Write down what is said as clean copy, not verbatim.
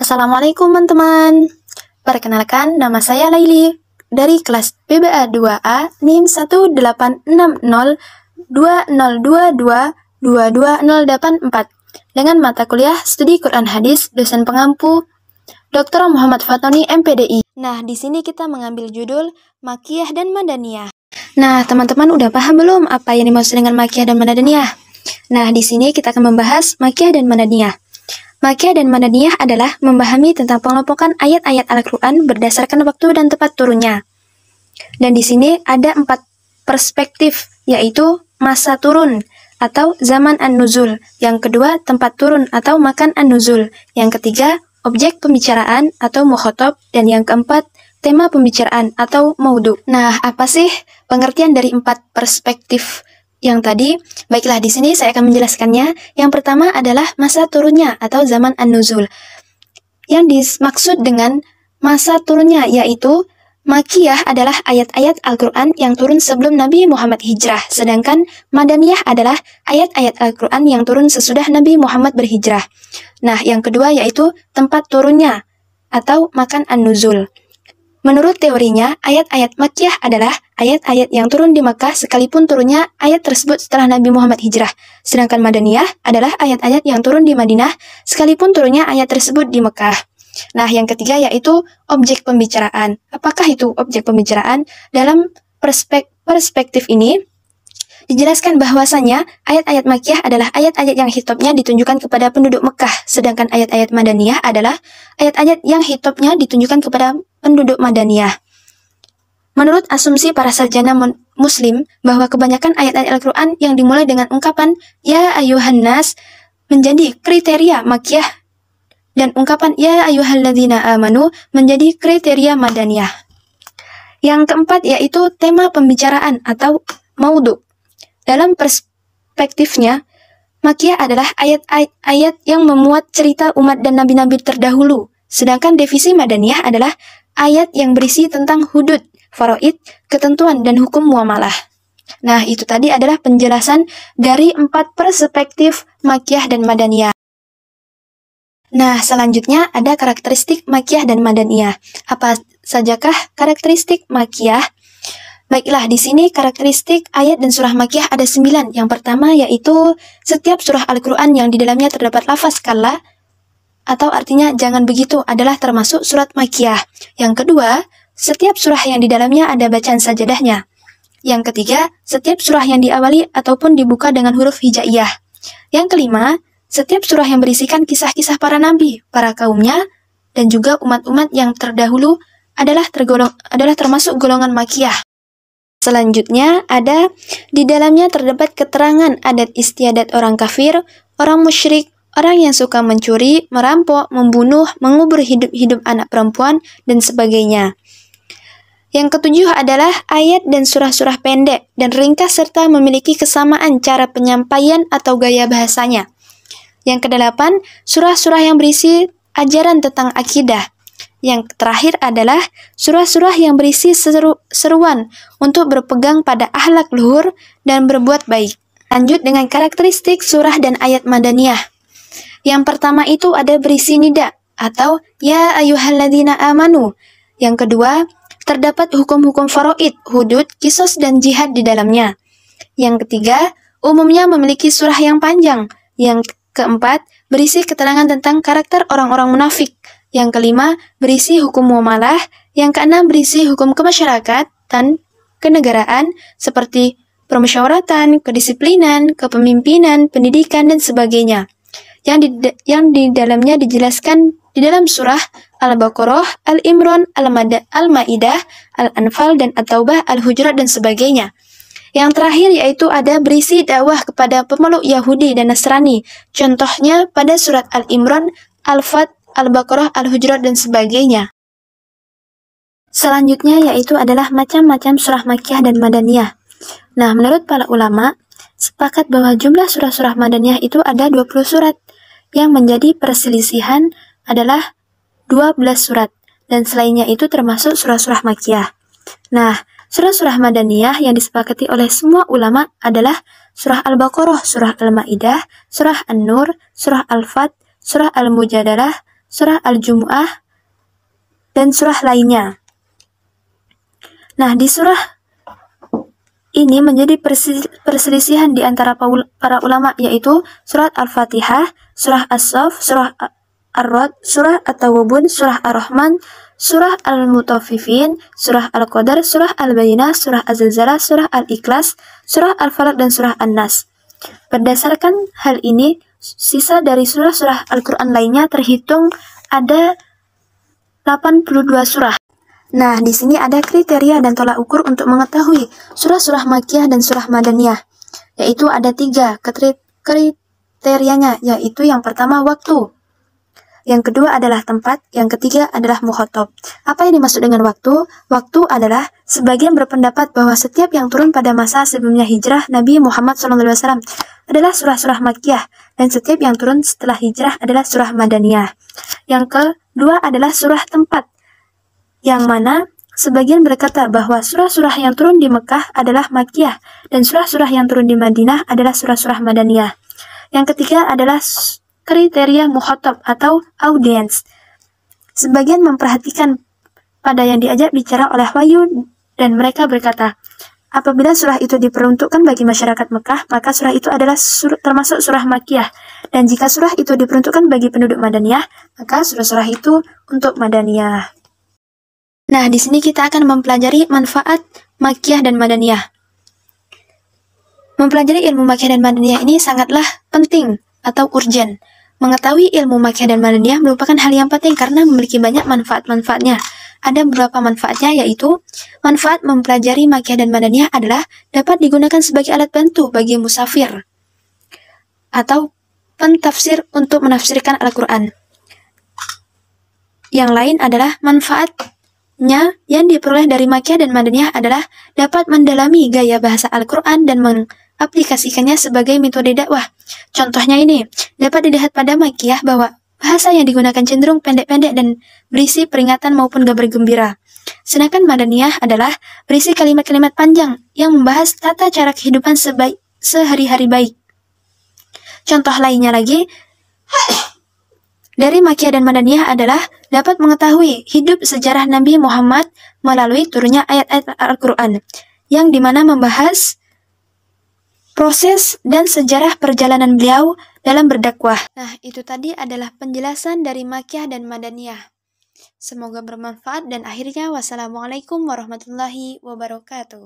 Assalamualaikum teman-teman. Perkenalkan, nama saya Laili dari kelas PBA 2A NIM 1860202222084 dengan mata kuliah Studi Quran Hadis, dosen pengampu Dr. Muhammad Fatoni MPDI. Nah, di sini kita mengambil judul Makiyah dan Madaniyah. Nah, teman-teman udah paham belum apa yang dimaksud dengan Makiyah dan Madaniyah? Nah, di sini kita akan membahas Makiyah dan Madaniyah. Makiyah dan Madaniyah adalah memahami tentang pengelompokan ayat-ayat Al-Quran berdasarkan waktu dan tempat turunnya. Dan di sini ada 4 perspektif, yaitu masa turun atau zaman an-nuzul. Yang kedua, tempat turun atau makan an-nuzul. Yang ketiga, objek pembicaraan atau mukhatab. Dan yang keempat, tema pembicaraan atau maudu. Nah, apa sih pengertian dari 4 perspektif yang tadi? Baiklah, di sini saya akan menjelaskannya. Yang pertama adalah masa turunnya atau zaman an-nuzul. Yang dimaksud dengan masa turunnya yaitu Makiyah adalah ayat-ayat Al-Quran yang turun sebelum Nabi Muhammad hijrah, sedangkan Madaniyah adalah ayat-ayat Al-Quran yang turun sesudah Nabi Muhammad berhijrah. Nah, yang kedua yaitu tempat turunnya atau makan an-nuzul. Menurut teorinya, ayat-ayat Makkiyah adalah ayat-ayat yang turun di Makkah sekalipun turunnya ayat tersebut setelah Nabi Muhammad hijrah. Sedangkan Madaniyah adalah ayat-ayat yang turun di Madinah sekalipun turunnya ayat tersebut di Makkah. Nah, yang ketiga yaitu objek pembicaraan. Apakah itu objek pembicaraan? Dalam perspektif ini, dijelaskan bahwasanya ayat-ayat Makkiyah adalah ayat-ayat yang hitobnya ditunjukkan kepada penduduk Mekah, sedangkan ayat-ayat Madaniyah adalah ayat-ayat yang hitobnya ditunjukkan kepada penduduk Madaniyah. Menurut asumsi para sarjana muslim bahwa kebanyakan ayat-ayat Al-Quran yang dimulai dengan ungkapan Ya ayuhan nas menjadi kriteria Makkiyah dan ungkapan Ya ayyuhalladzina amanu menjadi kriteria Madaniyah. Yang keempat yaitu tema pembicaraan atau maudu. Dalam perspektifnya, Makkiyah adalah ayat-ayat yang memuat cerita umat dan nabi-nabi terdahulu. Sedangkan definisi Madaniyah adalah ayat yang berisi tentang hudud, faraid, ketentuan, dan hukum muamalah. Nah, itu tadi adalah penjelasan dari 4 perspektif Makkiyah dan Madaniyah. Nah, selanjutnya ada karakteristik Makkiyah dan Madaniyah. Apa sajakah karakteristik Makkiyah? Baiklah, di sini karakteristik ayat dan surah Makkiyah ada 9. Yang pertama yaitu setiap surah Al-Quran yang di dalamnya terdapat lafaz kalla atau artinya jangan begitu adalah termasuk surat Makkiyah. Yang kedua, setiap surah yang di dalamnya ada bacaan sajadahnya. Yang ketiga, setiap surah yang diawali ataupun dibuka dengan huruf hijaiyah. Yang kelima, setiap surah yang berisikan kisah-kisah para nabi, para kaumnya, dan juga umat-umat yang terdahulu adalah termasuk golongan Makkiyah. Selanjutnya ada di dalamnya terdapat keterangan adat istiadat orang kafir, orang musyrik, orang yang suka mencuri, merampok, membunuh, mengubur hidup-hidup anak perempuan, dan sebagainya. Yang ketujuh adalah ayat dan surah-surah pendek dan ringkas serta memiliki kesamaan cara penyampaian atau gaya bahasanya. Yang kedelapan, surah-surah yang berisi ajaran tentang akidah. Yang terakhir adalah surah-surah yang berisi seruan untuk berpegang pada akhlak luhur dan berbuat baik. Lanjut dengan karakteristik surah dan ayat Madaniyah. Yang pertama itu ada berisi nida atau Ya ayyuhalladzina amanu. Yang kedua, terdapat hukum-hukum faraid, hudud, kisos, dan jihad di dalamnya. Yang ketiga, umumnya memiliki surah yang panjang. Yang keempat, berisi keterangan tentang karakter orang-orang munafik. Yang kelima, berisi hukum muamalah. Yang keenam, berisi hukum kemasyarakatan, kenegaraan, seperti permusyawaratan, kedisiplinan, kepemimpinan, pendidikan, dan sebagainya. Yang di dalamnya dijelaskan di dalam surah Al-Baqarah, Al-Imran, Al-Ma'idah, Al-Anfal, dan At-Taubah, Al-Hujurat, dan sebagainya. Yang terakhir yaitu ada berisi dakwah kepada pemeluk Yahudi dan Nasrani. Contohnya pada surat Al-Imran, Al-Fat, Al-Baqarah, Al-Hujurat, dan sebagainya. Selanjutnya yaitu adalah macam-macam surah Makkiyah dan Madaniyah. Nah, menurut para ulama, sepakat bahwa jumlah surah-surah Madaniyah itu ada 20 surat. Yang menjadi perselisihan adalah 12 surat. Dan selainnya itu termasuk surah-surah Makkiyah. Nah, surah-surah Madaniyah yang disepakati oleh semua ulama adalah surah Al-Baqarah, surah Al-Ma'idah, surah An-Nur, surah Al-Fat, surah Al-Mujadalah, surah Al-Jumu'ah, dan surah lainnya. Nah, di surah ini menjadi perselisihan di antara para ulama, yaitu surat Al-Fatihah, surah As-Saff, surah Ar-Ra'd, surah At-Tawwabun, surah Ar-Rahman, surah Al-Mutaffifin, surah Al-Qadar, surah Al-Bayyinah, surah Az-Zalzalah, surah Al-Ikhlas, surah Al-Falaq, dan surah An-Nas. Berdasarkan hal ini, sisa dari surah-surah Al-Quran lainnya terhitung ada 82 surah. Nah, di sini ada kriteria dan tolak ukur untuk mengetahui surah-surah Makkiyah dan surah Madaniyah, yaitu ada 3 kriterianya, yaitu yang pertama waktu, yang kedua adalah tempat, yang ketiga adalah mukhatab. Apa yang dimaksud dengan waktu? Waktu adalah sebagian berpendapat bahwa setiap yang turun pada masa sebelumnya hijrah Nabi Muhammad SAW adalah surah-surah Makkiyah, dan setiap yang turun setelah hijrah adalah surah Madaniyah. Yang kedua adalah surah tempat, yang mana sebagian berkata bahwa surah-surah yang turun di Mekah adalah Makkiyah, dan surah-surah yang turun di Madinah adalah surah-surah Madaniyah. Yang ketiga adalah kriteria mukhatab atau audience. Sebagian memperhatikan pada yang diajak bicara oleh wahyu, dan mereka berkata, apabila surah itu diperuntukkan bagi masyarakat Mekah, maka surah itu adalah termasuk surah Makkiyah. Dan jika surah itu diperuntukkan bagi penduduk Madaniyah, maka surah-surah itu untuk Madaniyah. Nah, di sini kita akan mempelajari manfaat Makkiyah dan Madaniyah. Mempelajari ilmu Makkiyah dan Madaniyah ini sangatlah penting atau urgent. Mengetahui ilmu Makkiyah dan Madaniyah merupakan hal yang penting karena memiliki banyak manfaat-manfaatnya. Ada beberapa manfaatnya, yaitu manfaat mempelajari Makkiyah dan Madaniyah adalah dapat digunakan sebagai alat bantu bagi musafir atau pentafsir untuk menafsirkan Al-Quran. Yang lain adalah manfaatnya yang diperoleh dari Makkiyah dan Madaniyah adalah dapat mendalami gaya bahasa Al-Quran dan mengaplikasikannya sebagai metode dakwah. Contohnya ini, dapat dilihat pada Makkiyah bahwa bahasa yang digunakan cenderung pendek-pendek dan berisi peringatan maupun kabar gembira. Sedangkan Madaniyah adalah berisi kalimat-kalimat panjang yang membahas tata cara kehidupan sehari-hari baik. Contoh lainnya lagi, dari Makkiyah dan Madaniyah adalah dapat mengetahui hidup sejarah Nabi Muhammad melalui turunnya ayat-ayat Al-Quran, yang dimana membahas proses dan sejarah perjalanan beliau dalam berdakwah. Nah, itu tadi adalah penjelasan dari Makkiyah dan Madaniyah. Semoga bermanfaat dan akhirnya wassalamualaikum warahmatullahi wabarakatuh.